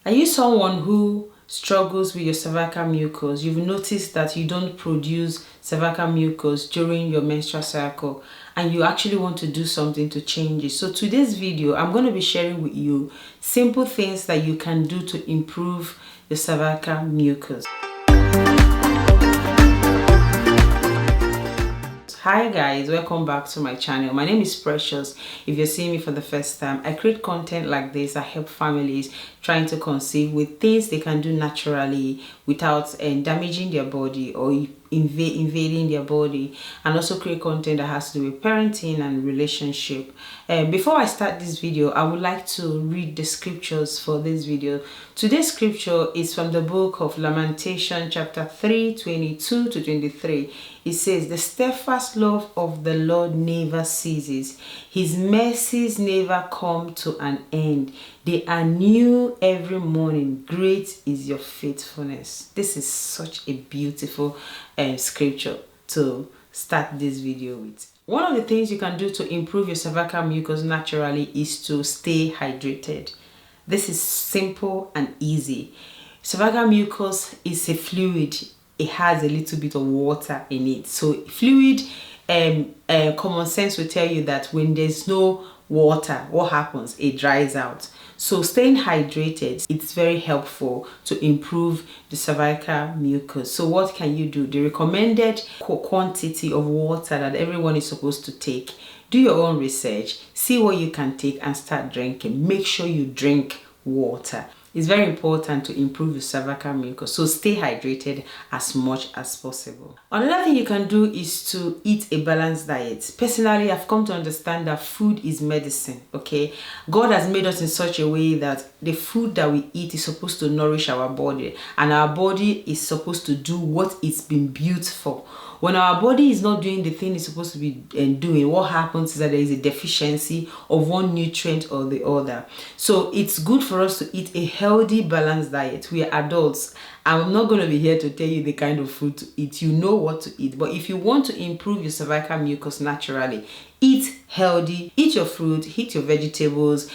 Are you someone who struggles with your cervical mucus? You've noticed that you don't produce cervical mucus during your menstrual cycle and you actually want to do something to change it. So today's video, I'm going to be sharing with you simple things that you can do to improve your cervical mucus. Hi guys, welcome back to my channel. My name is Precious. If you're seeing me for the first time, I create content like this. I help families trying to conceive with things they can do naturally without damaging their body or invading their body, and also create content that has to do with parenting and relationship. Before I start this video, I would like to read the scriptures for this video. Today's scripture is from the book of Lamentation chapter 3, 22 to 23. It says, "The steadfast love of the Lord never ceases. His mercies never come to an end. They are new every morning. Great is your faithfulness." This is such a beautiful scripture to start this video with. One of the things you can do to improve your cervical mucus naturally is to stay hydrated. This is simple and easy. Cervical mucus is a fluid. It has a little bit of water in it. So fluid, common sense will tell you that when there's no water, what happens? It dries out. So staying hydrated, it's very helpful to improve the cervical mucus. So what can you do? The recommended quantity of water that everyone is supposed to take. Do your own research, see what you can take and start drinking. Make sure you drink water. It's very important to improve your cervical mucus, so stay hydrated as much as possible. Another thing you can do is to eat a balanced diet. Personally, I've come to understand that food is medicine, okay? God has made us in such a way that the food that we eat is supposed to nourish our body, and our body is supposed to do what it's been built for. When our body is not doing the thing it's supposed to be doing, what happens is that there is a deficiency of one nutrient or the other. So it's good for us to eat a healthy, balanced diet. We are adults. I'm not going to be here to tell you the kind of food to eat. You know what to eat. But if you want to improve your cervical mucus naturally, eat healthy, eat your fruit, eat your vegetables,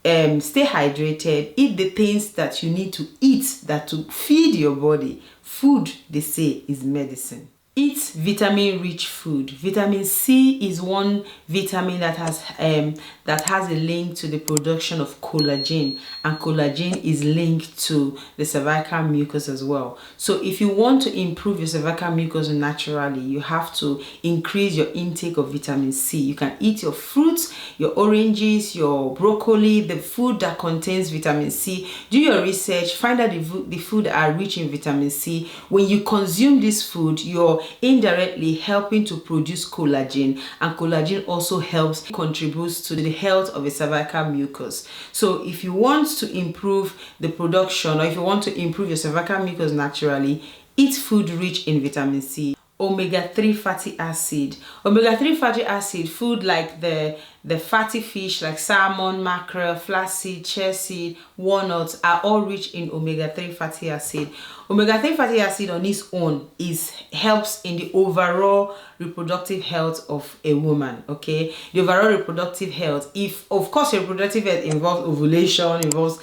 stay hydrated, eat the things that you need to eat that to feed your body. Food, they say, is medicine. Eat vitamin-rich food. Vitamin C is one vitamin that has a link to the production of collagen, and collagen is linked to the cervical mucus as well. So if you want to improve your cervical mucus naturally, you have to increase your intake of vitamin C. You can eat your fruits, your oranges, your broccoli, the food that contains vitamin C. Do your research, find out the food that are rich in vitamin C. When you consume this food, you're indirectly helping to produce collagen, and collagen also contributes to the health of the cervical mucus. So if you want to improve the production, or if you want to improve your cervical mucus naturally, eat food rich in vitamin C. Omega-3 fatty acid. Omega-3 fatty acid, food like the fatty fish like salmon, mackerel, flaxseed, chia seed, walnuts are all rich in omega-3 fatty acid. Omega-3 fatty acid on its own helps in the overall reproductive health of a woman, okay? The overall reproductive health. If, of course, your reproductive health involves ovulation, involves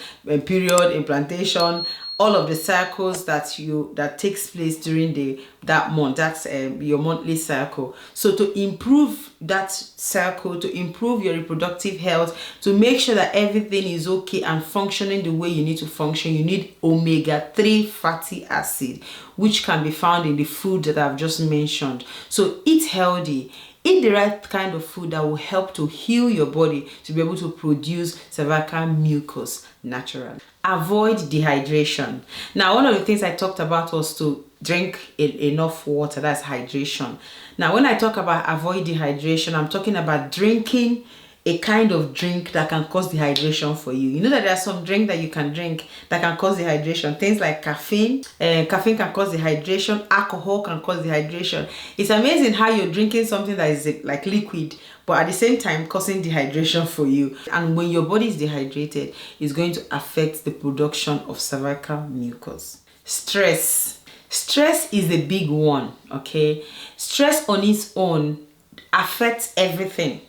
period, implantation, all of the cycles that takes place during that month. That's your monthly cycle. So to improve that cycle, to improve your reproductive health, to make sure that everything is okay and functioning the way you need to function, you need omega-3 fatty acid, which can be found in the food that I've just mentioned. So eat healthy. Eat the right kind of food that will help to heal your body to be able to produce cervical mucus naturally. Avoid dehydration. Now, one of the things I talked about was to drink enough water. That's hydration. Now, when I talk about avoid dehydration, I'm talking about drinking a kind of drink that can cause dehydration for you. You know that there are some drinks that you can drink that can cause dehydration. Things like caffeine. Caffeine can cause dehydration. Alcohol can cause dehydration. It's amazing how you're drinking something that is like liquid, but at the same time causing dehydration for you. And when your body is dehydrated, it's going to affect the production of cervical mucus. Stress. Stress is a big one, okay? Stress on its own affects everything.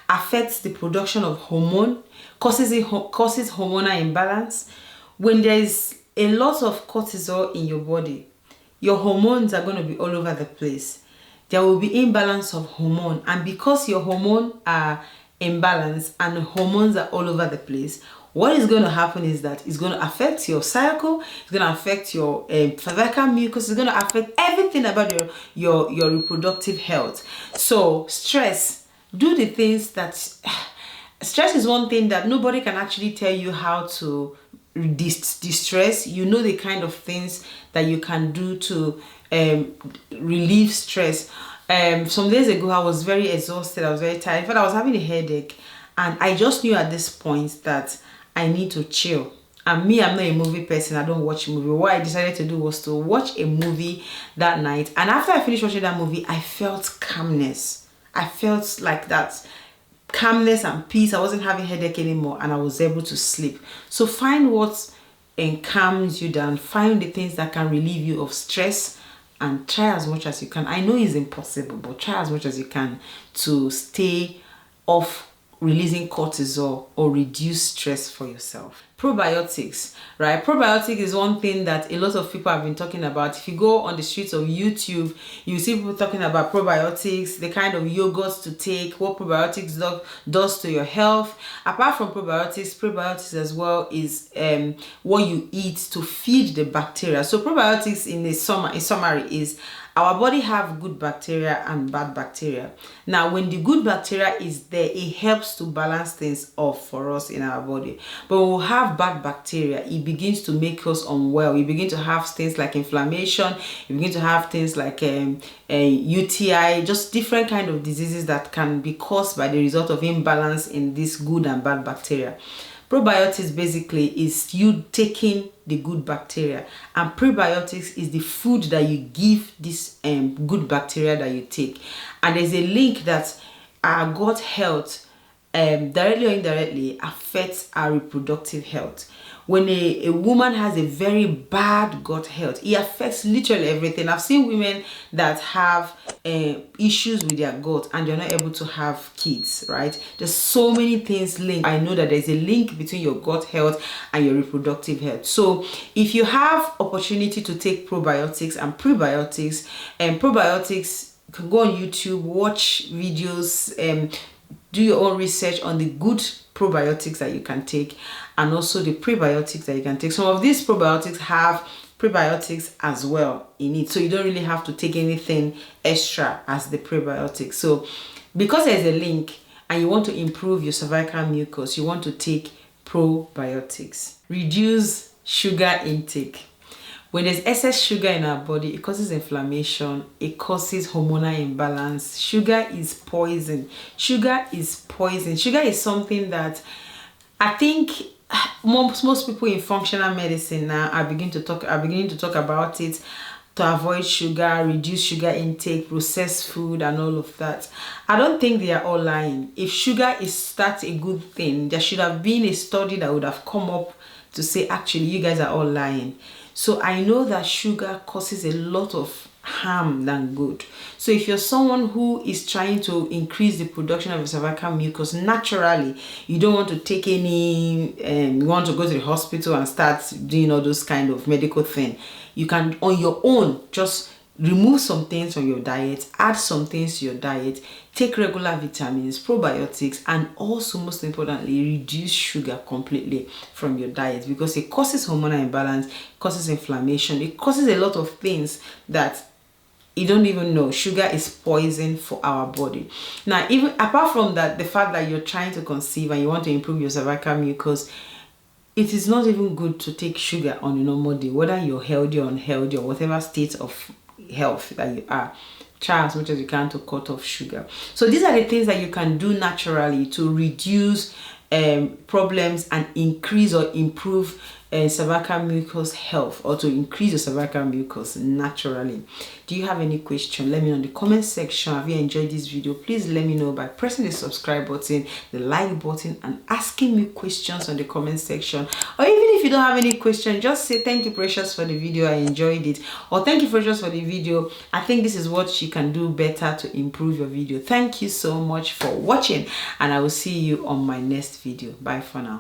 Affects the production of hormone, causes hormonal imbalance. when there is a lot of cortisol in your body, your hormones are going to be all over the place. There will be imbalance of hormone, and because your hormones are imbalanced and hormones are all over the place, what is going to happen is that it's going to affect your cycle, it's going to affect your cervical mucus, it's going to affect everything about your reproductive health. So stress, do the things that stress is one thing that nobody can actually tell you how to distress. You know the kind of things that you can do to relieve stress. Some days ago I was very exhausted, I was very tired. In fact, I was having a headache, and I just knew at this point that I need to chill. And me, I'm not a movie person, I don't watch movie. What I decided to do was to watch a movie that night, and after I finished watching that movie, I felt calmness. I felt like that calmness and peace. I wasn't having headache anymore, and I was able to sleep. So find what calms you down, find the things that can relieve you of stress, and try as much as you can. I know it's impossible, but try as much as you can to stay off releasing cortisol or reduce stress for yourself. Probiotics, right? Probiotic is one thing that a lot of people have been talking about. If you go on the streets of YouTube, you see people talking about probiotics, the kind of yogurts to take, what probiotics does to your health. Apart from probiotics as well is what you eat to feed the bacteria. So probiotics in summary is our body have good bacteria and bad bacteria. Now, when the good bacteria is there, it helps to balance things off for us in our body. But when we have bad bacteria, it begins to make us unwell. We begin to have things like inflammation. You begin to have things like UTI, just different kind of diseases that can be caused by the result of imbalance in this good and bad bacteria. Probiotics basically is you taking the good bacteria, and prebiotics is the food that you give this good bacteria that you take. And there's a link that our gut health directly or indirectly affects our reproductive health. When a woman has a very bad gut health, it affects literally everything. I've seen women that have issues with their gut and they're not able to have kids, right? There's so many things linked. I know that there's a link between your gut health and your reproductive health. So if you have opportunity to take probiotics and prebiotics, probiotics, you can go on YouTube, watch videos, do your own research on the good probiotics that you can take and also the prebiotics that you can take. Some of these probiotics have prebiotics as well in it, so you don't really have to take anything extra as the prebiotics. So because there's a link and you want to improve your cervical mucus, you want to take probiotics. Reduce sugar intake. When there's excess sugar in our body, it causes inflammation, it causes hormonal imbalance. Sugar is poison. Sugar is poison. Sugar is something that I think most people in functional medicine now are beginning to talk about it, to avoid sugar, reduce sugar intake, processed food and all of that. I don't think they are all lying. If sugar is that's a good thing, there should have been a study that would have come up to say actually you guys are all lying. So I know that sugar causes a lot of harm than good. So if you're someone who is trying to increase the production of your cervical mucus naturally, you don't want to take any you want to go to the hospital and start doing all those kind of medical thing, you can on your own just remove some things from your diet, add some things to your diet, take regular vitamins, probiotics, and also most importantly reduce sugar completely from your diet, because it causes hormonal imbalance, causes inflammation, it causes a lot of things that you don't even know. Sugar is poison for our body. Now, even apart from that, the fact that you're trying to conceive and you want to improve your cervical mucus, it is not even good to take sugar on a normal day, whether you're healthy or unhealthy or whatever state of health that you are. Try as much as you can to cut off sugar. So these are the things that you can do naturally to reduce problems and increase or improve cervical mucus health, or to increase your cervical mucus naturally. Do you have any question? Let me know in the comment section. Have you enjoyed this video? Please let me know by pressing the subscribe button, the like button, and asking me questions on the comment section. Or even if you don't have any question, just say thank you Precious for the video, I enjoyed it, or thank you Precious for the video, I think this is what you can do better to improve your video. Thank you so much for watching, and I will see you on my next video. Bye for now.